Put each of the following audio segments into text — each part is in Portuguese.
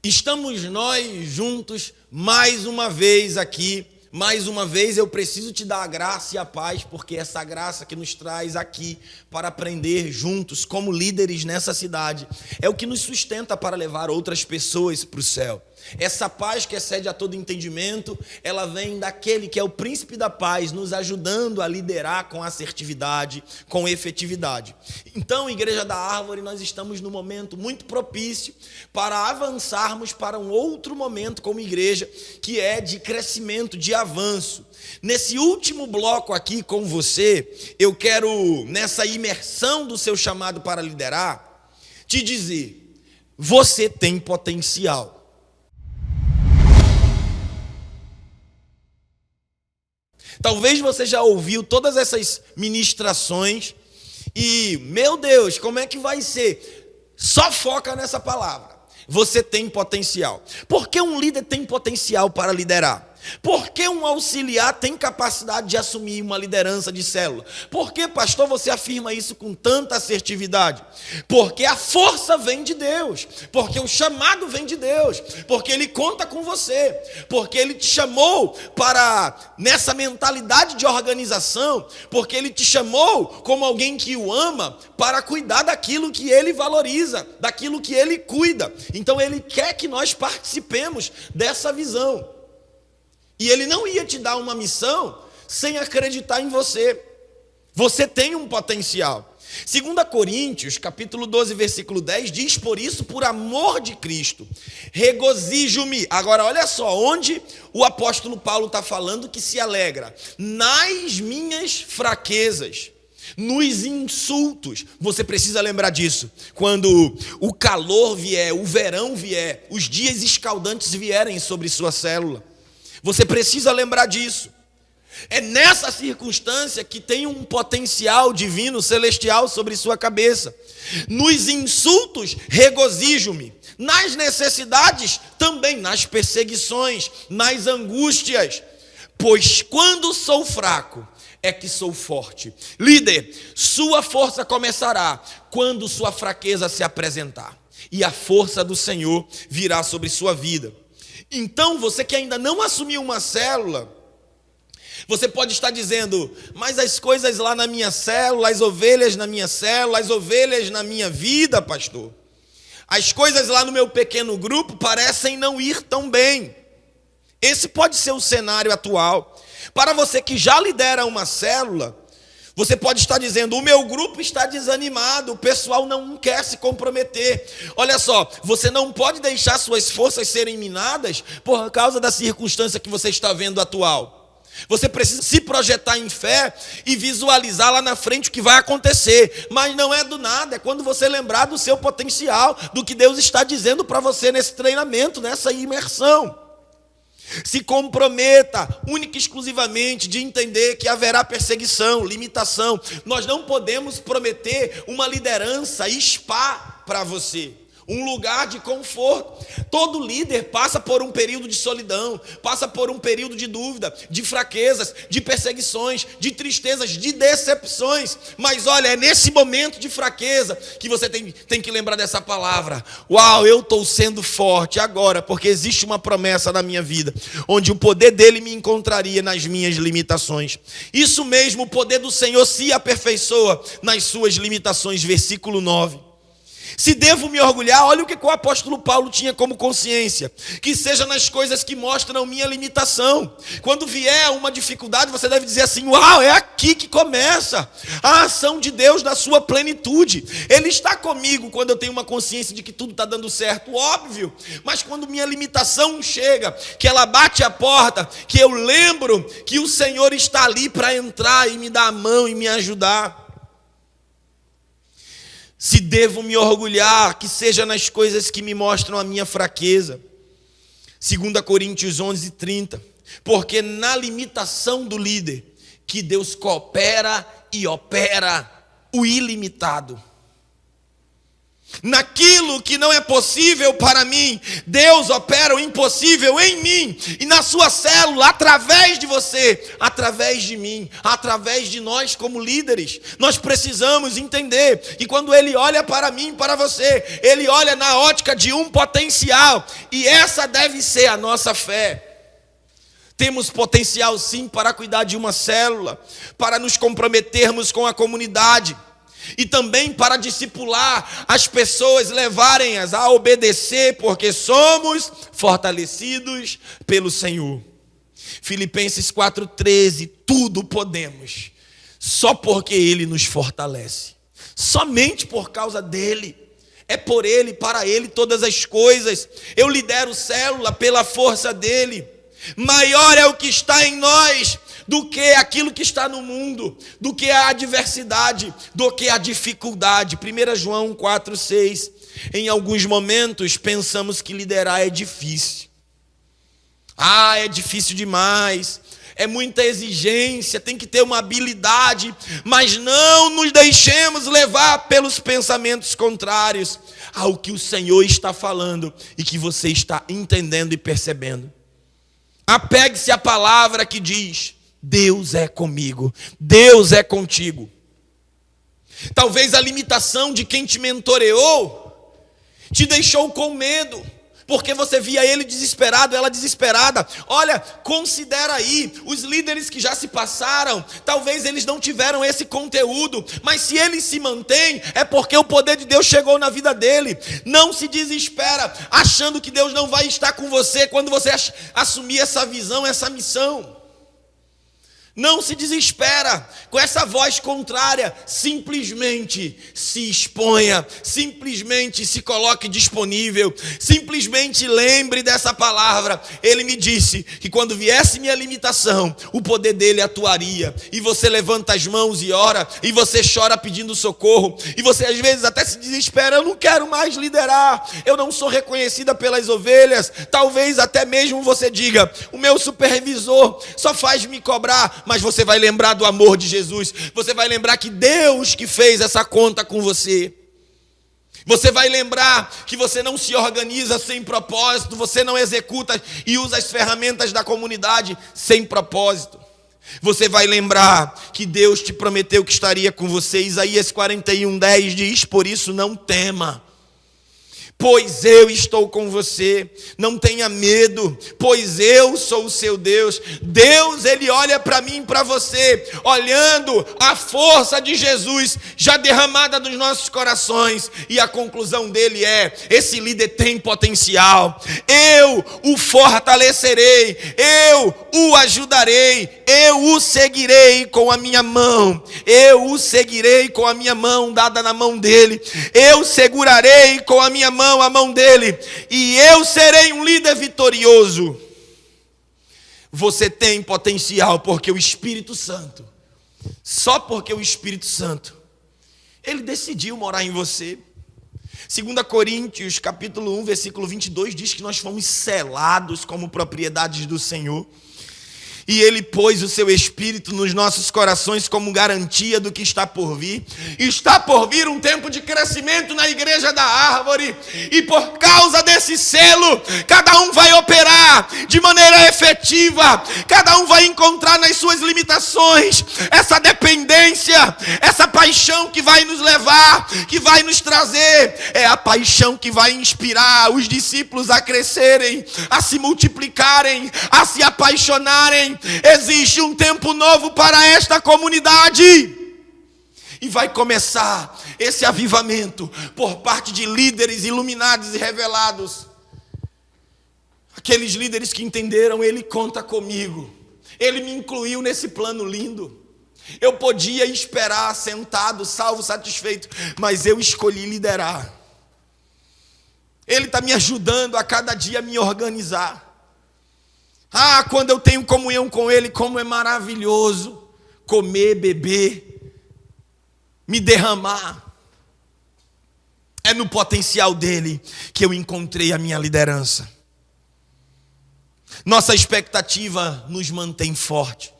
Estamos nós juntos mais uma vez aqui. Mais uma vez eu preciso te dar a graça e a paz, porque essa graça que nos traz aqui para aprender juntos como líderes nessa cidade é o que nos sustenta para levar outras pessoas para o céu. Essa paz que excede a todo entendimento, ela vem daquele que é o príncipe da paz, nos ajudando a liderar com assertividade, com efetividade. Então, Igreja da Árvore, nós estamos num momento muito propício para avançarmos para um outro momento como igreja, que é de crescimento, de avanço. Nesse último bloco aqui com você, eu quero, nessa imersão do seu chamado para liderar, te dizer: você tem potencial. Talvez você já ouviu todas essas ministrações e, meu Deus, como é que vai ser? Só foca nessa palavra. Você tem potencial. Por que um líder tem potencial para liderar? Por que um auxiliar tem capacidade de assumir uma liderança de célula? Por que, pastor, você afirma isso com tanta assertividade? Porque a força vem de Deus, porque o chamado vem de Deus, porque Ele conta com você, porque Ele te chamou para nessa mentalidade de organização, porque Ele te chamou como alguém que o ama para cuidar daquilo que Ele valoriza, daquilo que Ele cuida. Então Ele quer que nós participemos dessa visão. E Ele não ia te dar uma missão sem acreditar em você. Você tem um potencial. 2 Coríntios, capítulo 12, versículo 10, diz: por isso, por amor de Cristo, regozijo-me. Agora, olha só, onde o apóstolo Paulo está falando que se alegra: nas minhas fraquezas, nos insultos. Você precisa lembrar disso. Quando o calor vier, o verão vier, os dias escaldantes vierem sobre sua célula, você precisa lembrar disso. É nessa circunstância que tem um potencial divino, celestial sobre sua cabeça. Nos insultos, regozijo-me. Nas necessidades, também. Nas perseguições, nas angústias. Pois quando sou fraco, é que sou forte. Líder, sua força começará quando sua fraqueza se apresentar. E a força do Senhor virá sobre sua vida. Então, você que ainda não assumiu uma célula, você pode estar dizendo: mas as coisas lá na minha célula, as ovelhas na minha célula, as ovelhas na minha vida, pastor, as coisas lá no meu pequeno grupo parecem não ir tão bem. Esse pode ser o cenário atual. Para você que já lidera uma célula, você pode estar dizendo: o meu grupo está desanimado, o pessoal não quer se comprometer. Olha só, você não pode deixar suas forças serem minadas por causa da circunstância que você está vendo atual. Você precisa se projetar em fé e visualizar lá na frente o que vai acontecer. Mas não é do nada, é quando você lembrar do seu potencial, do que Deus está dizendo para você nesse treinamento, nessa imersão. Se comprometa única e exclusivamente de entender que haverá perseguição, limitação. Nós não podemos prometer uma liderança spa para você, um lugar de conforto. Todo líder passa por um período de solidão, passa por um período de dúvida, de fraquezas, de perseguições, de tristezas, de decepções. Mas olha, é nesse momento de fraqueza que você tem que lembrar dessa palavra: uau, eu estou sendo forte agora, porque existe uma promessa na minha vida, onde o poder dele me encontraria nas minhas limitações. Isso mesmo, o poder do Senhor se aperfeiçoa nas suas limitações. Versículo 9. Se devo me orgulhar, olha o que o apóstolo Paulo tinha como consciência: que seja nas coisas que mostram minha limitação. Quando vier uma dificuldade, você deve dizer assim: uau, é aqui que começa a ação de Deus na sua plenitude. Ele está comigo quando eu tenho uma consciência de que tudo está dando certo, óbvio. Mas quando minha limitação chega, que ela bate a porta, que eu lembro que o Senhor está ali para entrar e me dar a mão e me ajudar. Se devo me orgulhar, que seja nas coisas que me mostram a minha fraqueza. 2 Coríntios 11, 30. Porque na limitação do líder, que Deus coopera e opera o ilimitado. Naquilo que não é possível para mim, Deus opera o impossível em mim e na sua célula, através de você, através de mim, através de nós como líderes. Nós precisamos entender que quando Ele olha para mim, para você, Ele olha na ótica de um potencial, e essa deve ser a nossa fé. Temos potencial sim para cuidar de uma célula, para nos comprometermos com a comunidade, e também para discipular as pessoas, levarem-as a obedecer, porque somos fortalecidos pelo Senhor. Filipenses 4,13, tudo podemos, só porque Ele nos fortalece, somente por causa dEle, é por Ele, para Ele todas as coisas. Eu lidero célula pela força dEle. Maior é o que está em nós do que aquilo que está no mundo, do que a adversidade, do que a dificuldade. 1 João 4,6. Em alguns momentos pensamos que liderar é difícil. É difícil demais, é muita exigência, tem que ter uma habilidade, mas não nos deixemos levar pelos pensamentos contrários ao que o Senhor está falando e que você está entendendo e percebendo. Apegue-se à palavra que diz: Deus é comigo, Deus é contigo. Talvez a limitação de quem te mentoreou te deixou com medo, porque você via ele desesperado, ela desesperada. Olha, considera aí, os líderes que já se passaram, talvez eles não tiveram esse conteúdo, mas se ele se mantém, é porque o poder de Deus chegou na vida dele. Não se desespera, achando que Deus não vai estar com você quando você assumir essa visão, essa missão. Não se desespera com essa voz contrária, simplesmente se exponha, simplesmente se coloque disponível, simplesmente lembre dessa palavra. Ele me disse que quando viesse minha limitação, o poder dele atuaria, e você levanta as mãos e ora, e você chora pedindo socorro, e você às vezes até se desespera: eu não quero mais liderar, eu não sou reconhecida pelas ovelhas. Talvez até mesmo você diga: o meu supervisor só faz me cobrar. Mas você vai lembrar do amor de Jesus. Você vai lembrar que Deus que fez essa conta com você. Você vai lembrar que você não se organiza sem propósito. Você não executa e usa as ferramentas da comunidade sem propósito. Você vai lembrar que Deus te prometeu que estaria com você. Isaías 41:10 diz: por isso não tema, pois eu estou com você. Não tenha medo, pois eu sou o seu Deus. Deus, Ele olha para mim e para você, olhando a força de Jesus já derramada nos nossos corações. E a conclusão dele é: esse líder tem potencial. Eu o fortalecerei, eu o ajudarei, eu o seguirei com a minha mão. Eu o seguirei com a minha mão dada na mão dele. Eu segurarei com a minha mão a mão dele, e eu serei um líder vitorioso. Você tem potencial porque o Espírito Santo, só porque o Espírito Santo, ele decidiu morar em você. 2 Coríntios capítulo 1, versículo 22 diz que nós fomos selados como propriedades do Senhor. E Ele pôs o seu Espírito nos nossos corações como garantia do que está por vir. Está por vir um tempo de crescimento na igreja da árvore. E por causa desse selo, cada um vai operar de maneira efetiva. Cada um vai encontrar nas suas limitações essa dependência, essa paixão que vai nos levar, que vai nos trazer. É a paixão que vai inspirar os discípulos a crescerem, a se multiplicarem, a se apaixonarem. Existe um tempo novo para esta comunidade. E vai começar esse avivamento por parte de líderes iluminados e revelados. Aqueles líderes que entenderam: Ele conta comigo. Ele me incluiu nesse plano lindo. Eu podia esperar sentado, salvo, satisfeito, mas eu escolhi liderar. Ele está me ajudando a cada dia a me organizar. Quando eu tenho comunhão com Ele, como é maravilhoso comer, beber, me derramar. É no potencial dele que eu encontrei a minha liderança. Nossa expectativa nos mantém forte.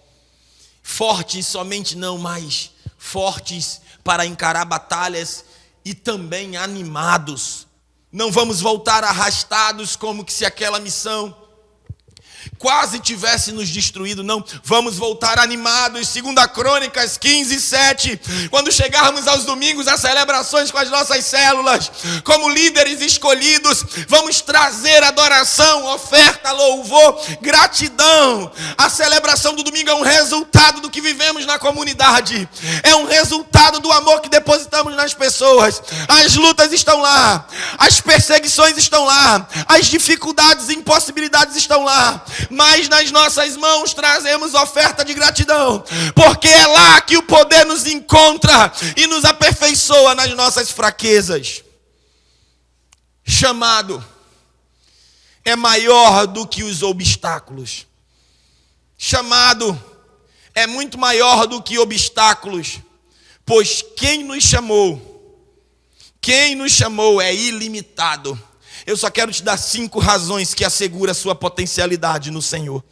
Fortes somente não, mas fortes para encarar batalhas e também animados. Não vamos voltar arrastados como que se aquela missão quase tivesse nos destruído, não. Vamos voltar animados. 2 Crônicas 15:7. Quando chegarmos aos domingos, às celebrações com as nossas células, como líderes escolhidos, vamos trazer adoração, oferta, louvor, gratidão. A celebração do domingo é um resultado do que vivemos na comunidade. É um resultado do amor que depositamos nas pessoas. As lutas estão lá, as perseguições estão lá, as dificuldades e impossibilidades estão lá. Mas nas nossas mãos trazemos oferta de gratidão, porque é lá que o poder nos encontra e nos aperfeiçoa nas nossas fraquezas. Chamado é maior do que os obstáculos. Chamado é muito maior do que obstáculos, pois quem nos chamou é ilimitado. Eu só quero te dar 5 razões que asseguram a sua potencialidade no Senhor.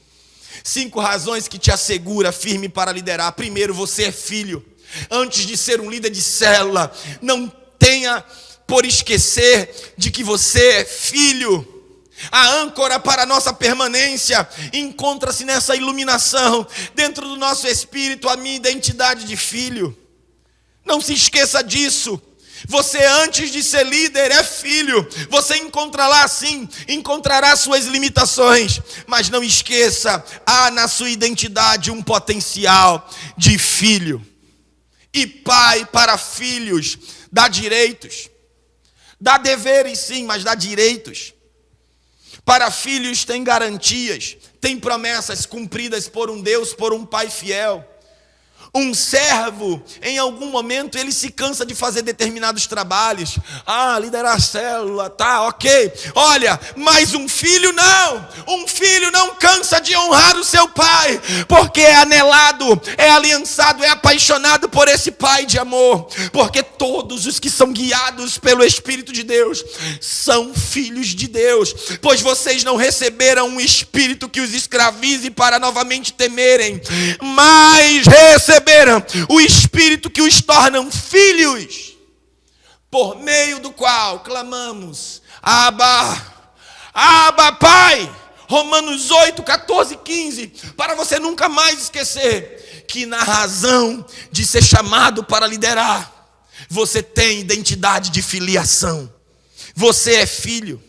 5 razões que te assegura firme para liderar. Primeiro, você é filho. Antes de ser um líder de célula, não tenha por esquecer de que você é filho. A âncora para a nossa permanência encontra-se nessa iluminação. Dentro do nosso espírito, a minha identidade de filho. Não se esqueça disso. Você, antes de ser líder, é filho. Você encontrará suas limitações, mas não esqueça, há na sua identidade um potencial de filho. E pai para filhos dá direitos, dá deveres sim, mas dá direitos. Para filhos tem garantias, tem promessas cumpridas por um Deus, por um pai fiel. Um servo, em algum momento, ele se cansa de fazer determinados trabalhos. Liderar a célula, tá, ok. Olha, mas um filho não. Um filho não cansa de honrar o seu pai, porque é anelado, é aliançado, é apaixonado por esse pai de amor. Porque todos os que são guiados pelo Espírito de Deus são filhos de Deus. Pois vocês não receberam um espírito que os escravize para novamente temerem, mas receberam o Espírito que os tornam filhos, por meio do qual clamamos, Abba, Pai. Romanos 8, 14, 15, para você nunca mais esquecer que na razão de ser chamado para liderar, você tem identidade de filiação. Você é filho.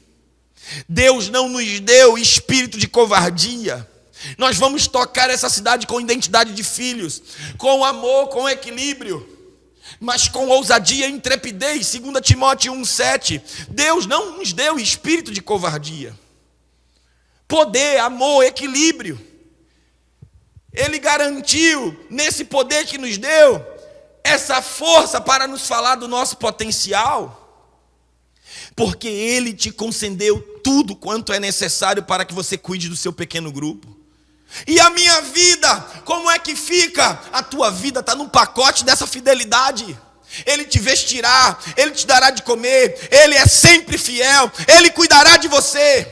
Deus não nos deu espírito de covardia. Nós vamos tocar essa cidade com identidade de filhos, com amor, com equilíbrio, mas com ousadia e intrepidez. 2 Timóteo 1,7. Deus não nos deu espírito de covardia. Poder, amor, equilíbrio. Ele garantiu, nesse poder que nos deu, essa força para nos falar do nosso potencial, porque Ele te concedeu tudo quanto é necessário para que você cuide do seu pequeno grupo. E a minha vida, como é que fica? A tua vida está no pacote dessa fidelidade. Ele te vestirá, Ele te dará de comer, Ele é sempre fiel, Ele cuidará de você.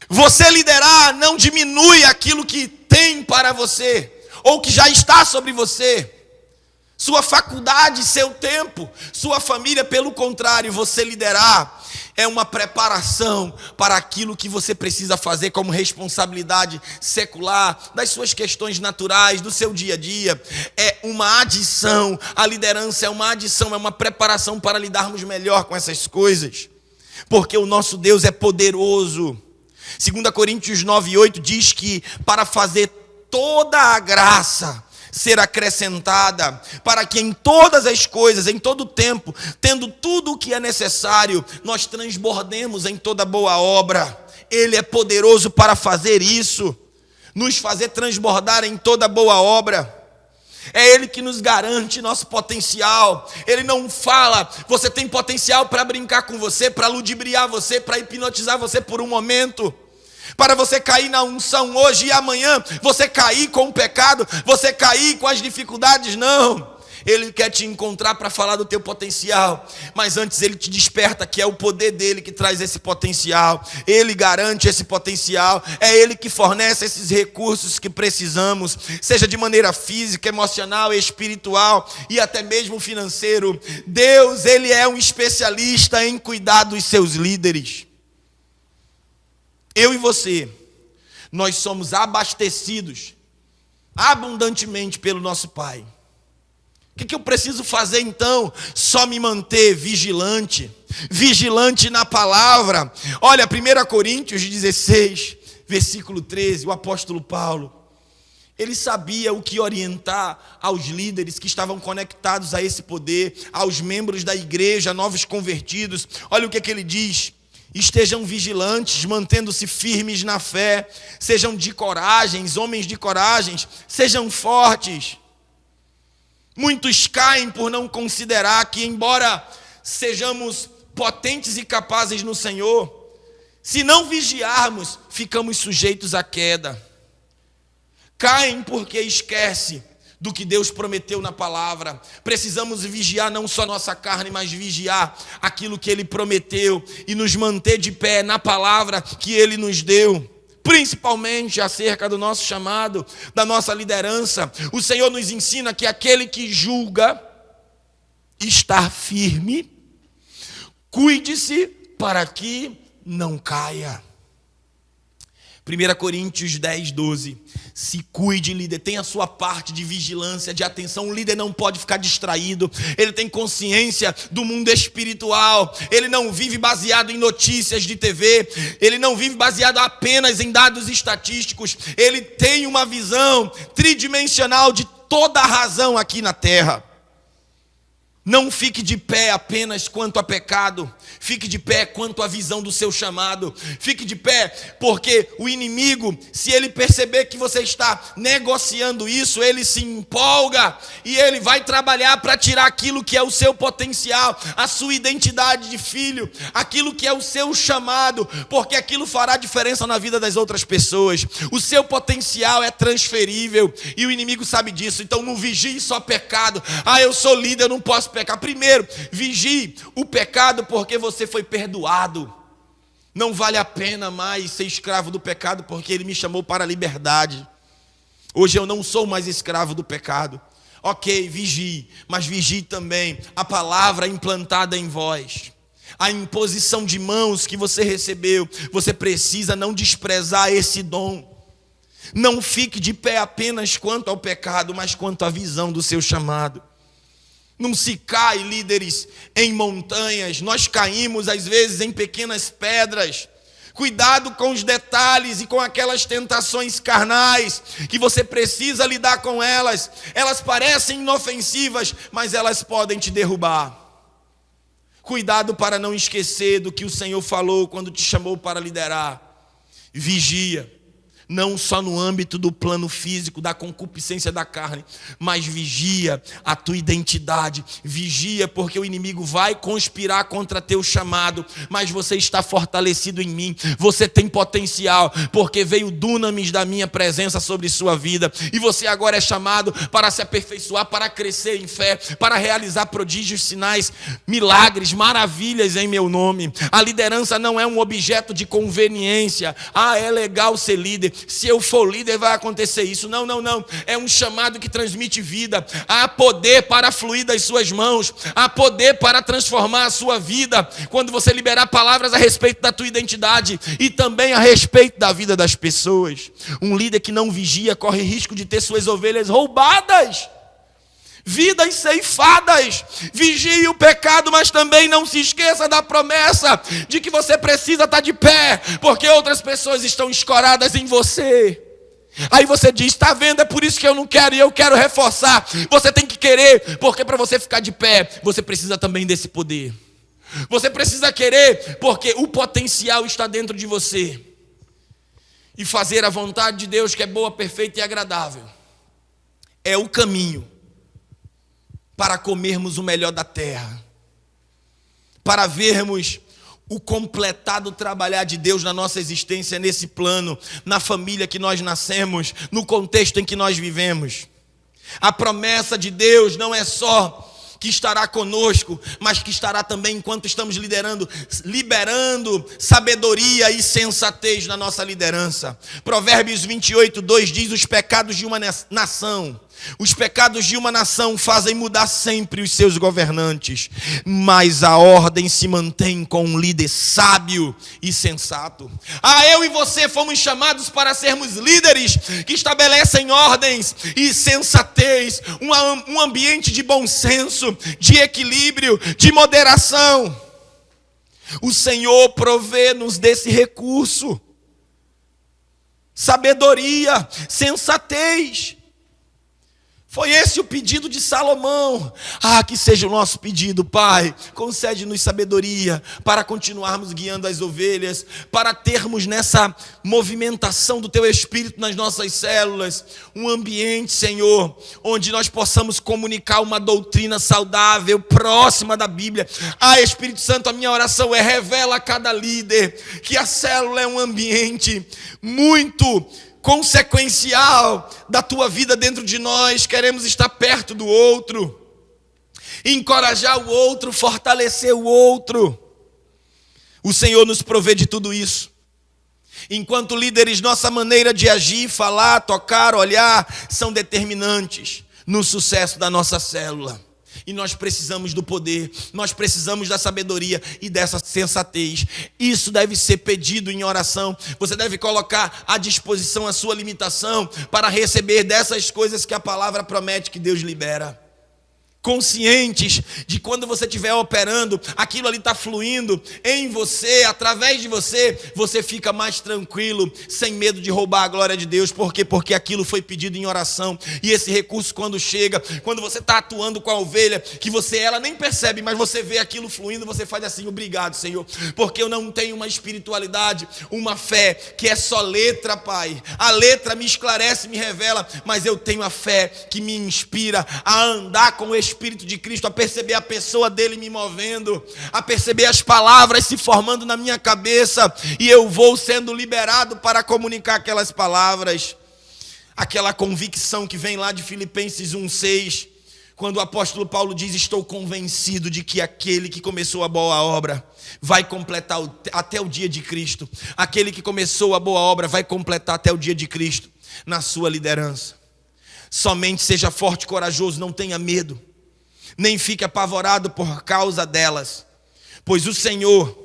Você liderar não diminui aquilo que tem para você, ou que já está sobre você. Sua faculdade, seu tempo, sua família, pelo contrário, você liderar é uma preparação para aquilo que você precisa fazer como responsabilidade secular, das suas questões naturais, do seu dia a dia. É uma adição, a liderança é uma adição, é uma preparação para lidarmos melhor com essas coisas. Porque o nosso Deus é poderoso. 2 Coríntios 9:8 diz que para fazer toda a graça ser acrescentada, para que em todas as coisas, em todo o tempo, tendo tudo o que é necessário, nós transbordemos em toda boa obra. Ele é poderoso para fazer isso, nos fazer transbordar em toda boa obra. É Ele que nos garante nosso potencial. Ele não fala, você tem potencial para brincar com você, para ludibriar você, para hipnotizar você por um momento, para você cair na unção hoje e amanhã você cair com o pecado, você cair com as dificuldades. Não, Ele quer te encontrar para falar do teu potencial, mas antes ele te desperta que é o poder dele que traz esse potencial. Ele garante esse potencial, é ele que fornece esses recursos que precisamos, seja de maneira física, emocional, espiritual e até mesmo financeiro. Deus, ele é um especialista em cuidar dos seus líderes. Eu e você, nós somos abastecidos abundantemente pelo nosso Pai. O que eu preciso fazer então? Só me manter vigilante na palavra. Olha, 1 Coríntios 16, versículo 13, o apóstolo Paulo, ele sabia o que orientar aos líderes que estavam conectados a esse poder, aos membros da igreja, novos convertidos. Olha o que ele diz: estejam vigilantes, mantendo-se firmes na fé, sejam de coragem, homens de coragem, sejam fortes. Muitos caem por não considerar que, embora sejamos potentes e capazes no Senhor, se não vigiarmos, ficamos sujeitos à queda. Caem porque esquece do que Deus prometeu na palavra. Precisamos vigiar não só nossa carne, mas vigiar aquilo que Ele prometeu e nos manter de pé na palavra que Ele nos deu. Principalmente acerca do nosso chamado, da nossa liderança. O Senhor nos ensina que aquele que julga estar firme, cuide-se para que não caia. 1 Coríntios 10, 12. Se cuide, líder, tem a sua parte de vigilância, de atenção. O líder não pode ficar distraído. Ele tem consciência do mundo espiritual. Ele não vive baseado em notícias de TV. Ele não vive baseado apenas em dados estatísticos. Ele tem uma visão tridimensional de toda a razão aqui na terra. Não fique de pé apenas quanto a pecado. Fique de pé quanto à visão do seu chamado. Fique de pé porque o inimigo, se ele perceber que você está negociando isso, ele se empolga e ele vai trabalhar para tirar aquilo que é o seu potencial, a sua identidade de filho, aquilo que é o seu chamado, porque aquilo fará diferença na vida das outras pessoas. O seu potencial é transferível e o inimigo sabe disso. Então não vigie só pecado. Eu sou líder, eu não posso pecar. Primeiro, vigie o pecado porque você foi perdoado. Não vale a pena mais ser escravo do pecado porque ele me chamou para a liberdade. Hoje eu não sou mais escravo do pecado. Ok, vigie, mas vigie também a palavra implantada em vós. A imposição de mãos que você recebeu. Você precisa não desprezar esse dom. Não fique de pé apenas quanto ao pecado, mas quanto à visão do seu chamado. Não se cai, líderes, em montanhas. Nós caímos, às vezes, em pequenas pedras. Cuidado com os detalhes e com aquelas tentações carnais, que você precisa lidar com elas. Elas parecem inofensivas, mas elas podem te derrubar. Cuidado para não esquecer do que o Senhor falou quando te chamou para liderar. Vigia. Não só no âmbito do plano físico, da concupiscência da carne, mas vigia a tua identidade. Vigia porque o inimigo vai conspirar contra teu chamado, mas você está fortalecido em mim. Você tem potencial, porque veio dunamis da minha presença sobre sua vida. E você agora é chamado para se aperfeiçoar, para crescer em fé, para realizar prodígios, sinais, milagres, maravilhas em meu nome. A liderança não é um objeto de conveniência. É legal ser líder. Se eu for líder vai acontecer isso. Não. É um chamado que transmite vida. Há poder para fluir das suas mãos. Há poder para transformar a sua vida. Quando você liberar palavras a respeito da tua identidade e também a respeito da vida das pessoas. Um líder que não vigia corre risco de ter suas ovelhas roubadas. Vidas ceifadas. Vigie o pecado, mas também não se esqueça da promessa de que você precisa estar de pé, porque outras pessoas estão escoradas em você. Aí você diz, está vendo, é por isso que eu não quero e eu quero reforçar. Você tem que querer, porque para você ficar de pé, você precisa também desse poder. Você precisa querer, porque o potencial está dentro de você. E fazer a vontade de Deus, que é boa, perfeita e agradável, é o caminho para comermos o melhor da terra, para vermos o completado trabalhar de Deus na nossa existência, nesse plano, na família que nós nascemos, no contexto em que nós vivemos. A promessa de Deus não é só que estará conosco, mas que estará também enquanto estamos liberando sabedoria e sensatez na nossa liderança. Provérbios 28:2 diz: os pecados de uma nação fazem mudar sempre os seus governantes, mas a ordem se mantém com um líder sábio e sensato. Eu e você fomos chamados para sermos líderes que estabelecem ordens e sensatez, um ambiente de bom senso, de equilíbrio, de moderação. O Senhor provê-nos desse recurso: sabedoria, sensatez. Foi esse o pedido de Salomão. Que seja o nosso pedido, Pai. Concede-nos sabedoria para continuarmos guiando as ovelhas, para termos nessa movimentação do Teu Espírito nas nossas células, um ambiente, Senhor, onde nós possamos comunicar uma doutrina saudável, próxima da Bíblia. Espírito Santo, a minha oração é: revela a cada líder que a célula é um ambiente muito consequencial da tua vida dentro de nós. Queremos estar perto do outro, encorajar o outro, fortalecer o outro. O Senhor nos provê de tudo isso. Enquanto líderes, nossa maneira de agir, falar, tocar, olhar são determinantes no sucesso da nossa célula. E nós precisamos do poder, nós precisamos da sabedoria e dessa sensatez. Isso deve ser pedido em oração. Você deve colocar à disposição a sua limitação para receber dessas coisas que a palavra promete, que Deus libera. Conscientes de quando você estiver operando, aquilo ali está fluindo em você, através de você, você fica mais tranquilo, sem medo de roubar a glória de Deus. Por quê? Porque aquilo foi pedido em oração. E esse recurso, quando chega, quando você está atuando com a ovelha, que ela nem percebe, mas você vê aquilo fluindo, você faz assim: obrigado, Senhor, porque eu não tenho uma espiritualidade, uma fé que é só letra, Pai. A letra me esclarece, me revela, mas eu tenho a fé que me inspira a andar com o Espírito de Cristo, a perceber a pessoa dele me movendo, a perceber as palavras se formando na minha cabeça, e eu vou sendo liberado para comunicar aquelas palavras. Aquela convicção que vem lá de Filipenses 1:6, quando o apóstolo Paulo diz: estou convencido de que aquele que começou a boa obra vai completar até o dia de Cristo. Aquele que começou a boa obra vai completar até o dia de Cristo na sua liderança. Somente seja forte e corajoso, não tenha medo, nem fique apavorado por causa delas, pois o Senhor,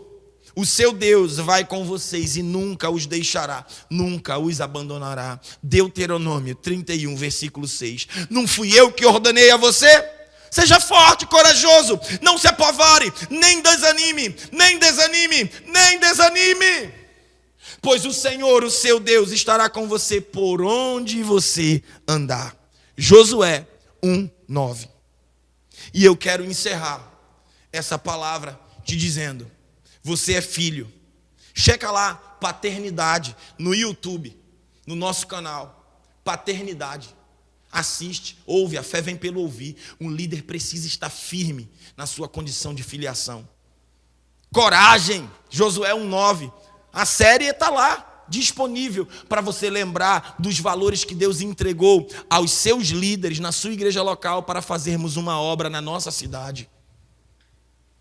o seu Deus, vai com vocês e nunca os deixará, nunca os abandonará. Deuteronômio 31, versículo 6. Não fui eu que ordenei a você? Seja forte e corajoso, não se apavore, nem desanime, nem desanime, nem desanime, pois o Senhor, o seu Deus, estará com você por onde você andar. Josué 1:9. E eu quero encerrar essa palavra te dizendo: você é filho. Checa lá, paternidade, no YouTube, no nosso canal, paternidade. Assiste, ouve, a fé vem pelo ouvir. Um líder precisa estar firme na sua condição de filiação. Coragem, Josué 1:9. A série está lá, disponível para você lembrar dos valores que Deus entregou aos seus líderes na sua igreja local para fazermos uma obra na nossa cidade.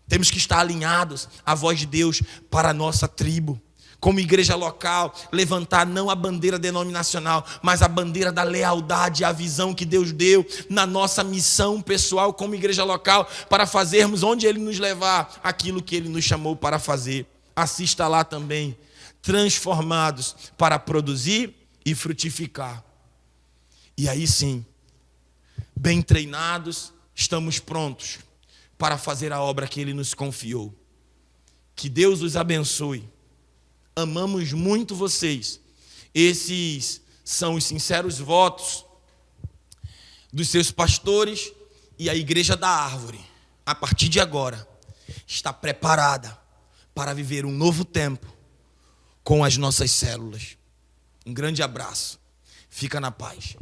Temos que estar alinhados à voz de Deus para a nossa tribo. Como igreja local, levantar não a bandeira denominacional, mas a bandeira da lealdade, a visão que Deus deu na nossa missão pessoal como igreja local, para fazermos onde Ele nos levar aquilo que Ele nos chamou para fazer. Assista lá também. Transformados para produzir e frutificar. E aí sim, bem treinados, estamos prontos para fazer a obra que Ele nos confiou. Que Deus os abençoe. Amamos muito vocês. Esses são os sinceros votos dos seus pastores, e a Igreja da Árvore, a partir de agora, está preparada para viver um novo tempo com as nossas células. Um grande abraço. Fica na paz.